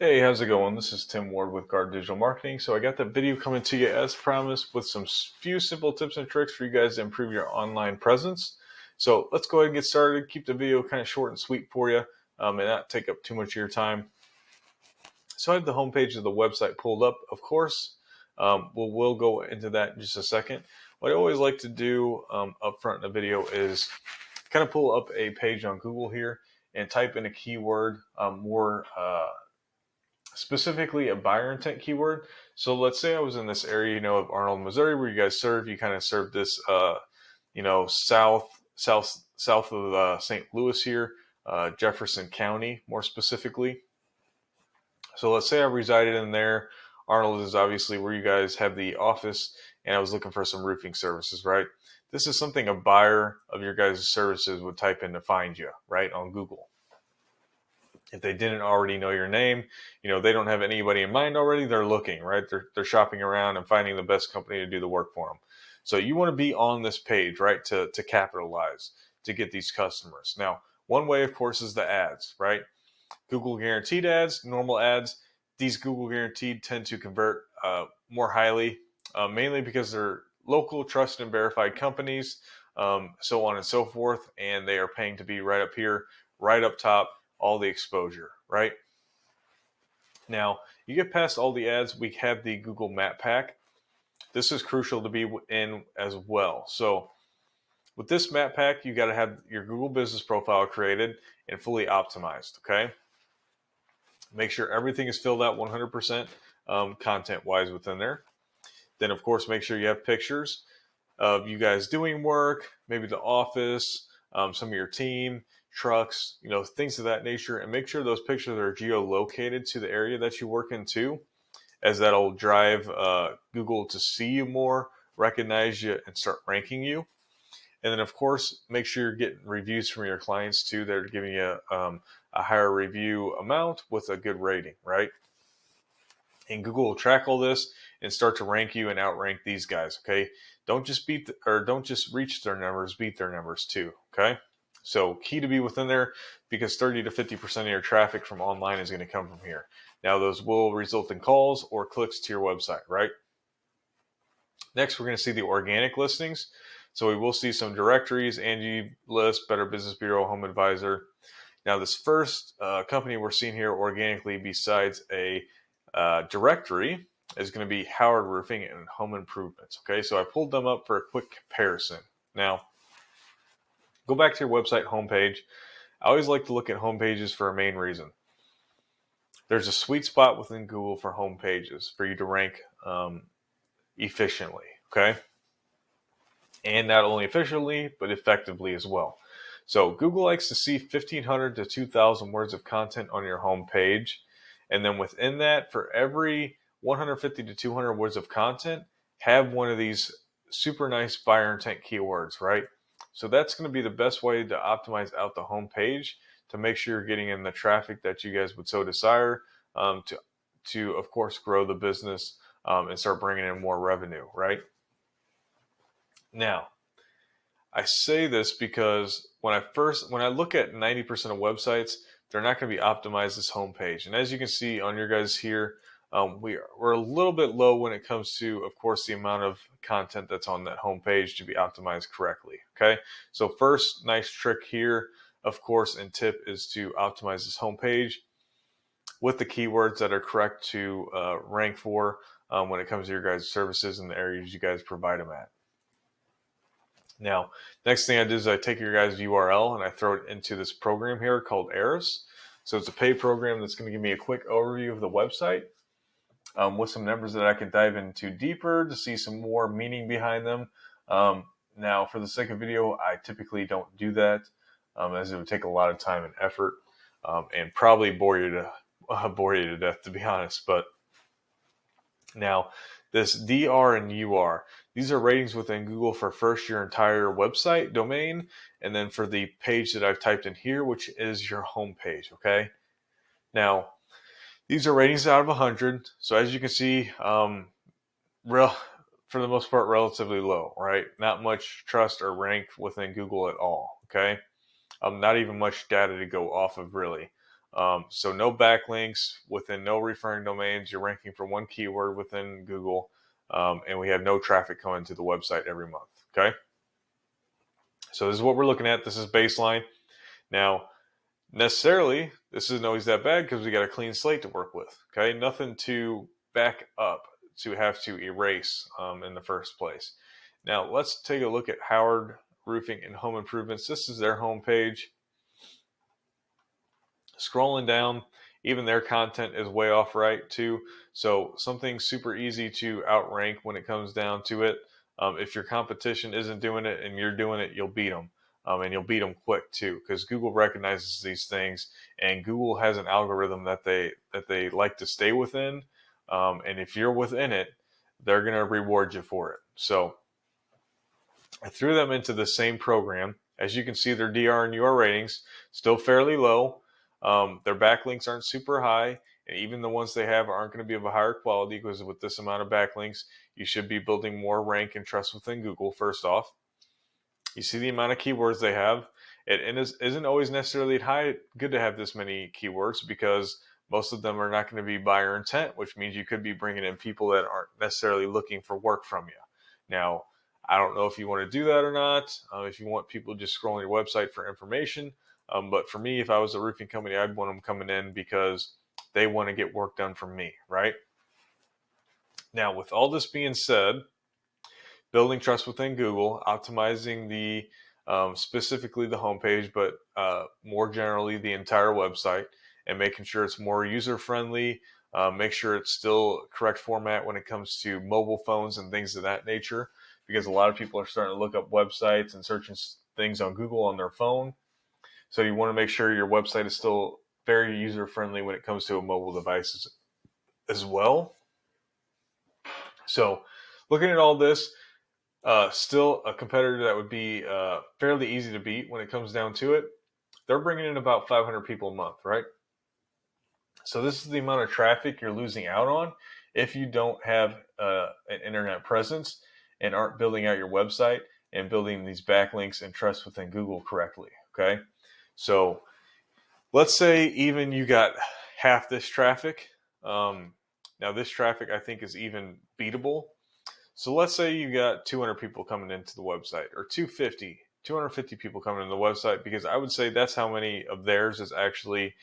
Hey, how's it going? This is Tim Ward with Guard Digital Marketing. So I got that video coming to you as promised with some few simple tips and tricks for you guys to improve your online presence. So let's go ahead and get started. Keep the video kind of short and sweet for you and not take up too much of your time. So I have the homepage of the website pulled up, of course. We'll go into that in just a second. What I always like to do up front in the video is kind of pull up a page on Google here and type in a keyword more specifically a buyer intent keyword. So let's say I was in this area, of Arnold, Missouri, where you guys serve. You kind of serve this, south of St. Louis here, Jefferson County, more specifically. So let's say I resided in there. Arnold is obviously where you guys have the office, and I was looking for some roofing services, right? This is something a buyer of your guys' services would type in to find you, right, on Google. If they didn't already know your name, they don't have anybody in mind already, they're looking, right? They're shopping around and finding the best company to do the work for them. So you want to be on this page, right, to capitalize, to get these customers. Now, one way, of course, is the ads, right? Google guaranteed ads, normal ads. These Google guaranteed tend to convert more highly, mainly because they're local, trusted, and verified companies, so on and so forth, and they are paying to be right up here, right up top, all the exposure, right? Now, you get past all the ads, we have the Google Map Pack. This is crucial to be in as well. So with this Map Pack, you got to have your Google business profile created and fully optimized, okay? Make sure everything is filled out 100% content-wise within there. Then, of course, make sure you have pictures of you guys doing work, maybe the office, some of your team, trucks, things of that nature, and make sure those pictures are geolocated to the area that you work in too, as that'll drive Google to see you more, recognize you, and start ranking you. And then, of course, make sure you're getting reviews from your clients too. They're giving you a higher review amount with a good rating, right? And Google will track all this and start to rank you and outrank these guys. Okay, don't just don't just reach their numbers, beat their numbers too. Okay, so key to be within there, because 30 to 50% of your traffic from online is going to come from here. Now those will result in calls or clicks to your website, right? Next, we're going to see the organic listings. So we will see some directories: Angie List, Better Business Bureau, Home Advisor. Now this first company we're seeing here organically, besides a directory, is going to be Howard Roofing and Home Improvements. Okay, so I pulled them up for a quick comparison. Now, go back to your website homepage. I always like to look at homepages for a main reason. There's a sweet spot within Google for homepages for you to rank efficiently, okay? And not only efficiently, but effectively as well. So Google likes to see 1,500 to 2,000 words of content on your homepage. And then within that, for every 150 to 200 words of content, have one of these super nice buyer intent keywords, right? So that's going to be the best way to optimize out the home page to make sure you're getting in the traffic that you guys would so desire, to of course grow the business and start bringing in more revenue, right? Now, I say this because when I look at 90% of websites, they're not going to be optimized this homepage. And as you can see on your guys here, we're a little bit low when it comes to, of course, the amount of content that's on that homepage to be optimized correctly. Okay, so first nice trick here, of course, and tip is to optimize this homepage with the keywords that are correct to rank for when it comes to your guys' services and the areas you guys provide them at. Now, next thing I do is I take your guys' URL and I throw it into this program here called Eris. So it's a paid program that's going to give me a quick overview of the website with some numbers that I can dive into deeper to see some more meaning behind them. Now, for the sake of video, I typically don't do that as it would take a lot of time and effort and probably bore you to death, to be honest. But now, this DR and UR, these are ratings within Google for first your entire website domain, and then for the page that I've typed in here, which is your home page, okay? Now, these are ratings out of 100, so as you can see, for the most part, relatively low, right? Not much trust or rank within Google at all, okay? Not even much data to go off of, really. So no backlinks within no referring domains. You're ranking for one keyword within Google, and we have no traffic coming to the website every month. Okay. So this is what we're looking at. This is baseline. Now, necessarily, this isn't always that bad because we got a clean slate to work with. Okay. Nothing to back up to have to erase in the first place. Now, let's take a look at Howard Roofing and Home Improvements. This is their homepage. Scrolling down, even their content is way off right too. So something super easy to outrank when it comes down to it. If your competition isn't doing it and you're doing it, you'll beat them. And you'll beat them quick too, because Google recognizes these things, and Google has an algorithm that they like to stay within. And if you're within it, they're going to reward you for it. So I threw them into the same program. As you can see, their DR and UR ratings still fairly low. Their backlinks aren't super high, and even the ones they have aren't going to be of a higher quality, because with this amount of backlinks, you should be building more rank and trust within Google. First off, you see the amount of keywords they have. It isn't always necessarily good to have this many keywords, because most of them are not going to be buyer intent, which means you could be bringing in people that aren't necessarily looking for work from you. Now, I don't know if you want to do that or not. If you want people just scrolling your website for information. But for me, if I was a roofing company, I'd want them coming in because they want to get work done from me, right? Now, with all this being said, building trust within Google, optimizing the specifically the homepage, but more generally the entire website, and making sure it's more user-friendly, make sure it's still correct format when it comes to mobile phones and things of that nature, because a lot of people are starting to look up websites and searching things on Google on their phone. So you want to make sure your website is still very user-friendly when it comes to a mobile device as well. So looking at all this, still a competitor that would be fairly easy to beat when it comes down to it. They're bringing in about 500 people a month, right? So this is the amount of traffic you're losing out on if you don't have an internet presence and aren't building out your website and building these backlinks and trust within Google correctly, okay? So let's say even you got half this traffic. Now this traffic I think is even beatable. So let's say you got 200 people coming into the website, or 250 people coming into the website, because I would say that's how many of theirs is actually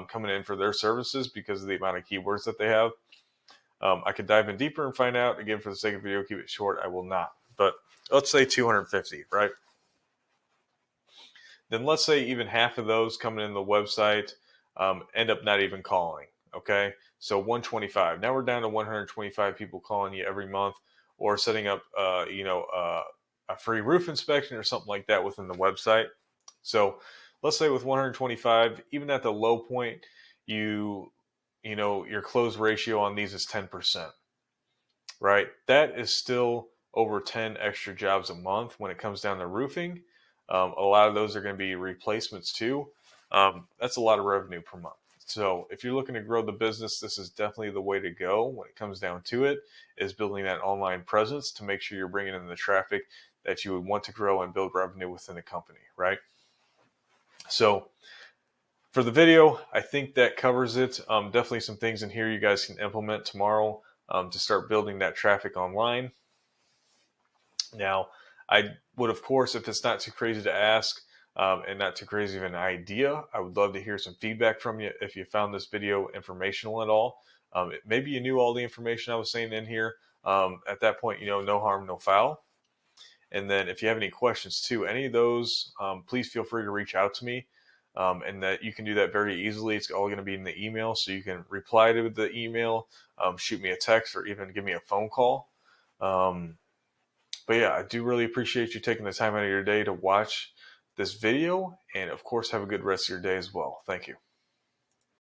coming in for their services because of the amount of keywords that they have. I could dive in deeper and find out. Again, for the sake of video, keep it short. I will not. But let's say 250, right? Then let's say even half of those coming in the website end up not even calling. Okay, so 125. Now we're down to 125 people calling you every month, or setting up, a free roof inspection or something like that within the website. So let's say with 125, even at the low point, your close ratio on these is 10%, right? That is still over 10 extra jobs a month when it comes down to roofing. A lot of those are going to be replacements too. That's a lot of revenue per month. So if you're looking to grow the business, this is definitely the way to go when it comes down to it, is building that online presence to make sure you're bringing in the traffic that you would want to grow and build revenue within the company, right? So for the video, I think that covers it. Definitely some things in here you guys can implement tomorrow to start building that traffic online. Now, I would, of course, if it's not too crazy to ask and not too crazy of an idea, I would love to hear some feedback from you if you found this video informational at all. Maybe you knew all the information I was saying in here. At that point, no harm, no foul. And then if you have any questions too, any of those, please feel free to reach out to me. And that you can do that very easily. It's all going to be in the email, so you can reply to the email, shoot me a text, or even give me a phone call. But yeah, I do really appreciate you taking the time out of your day to watch this video, and of course, have a good rest of your day as well. Thank you.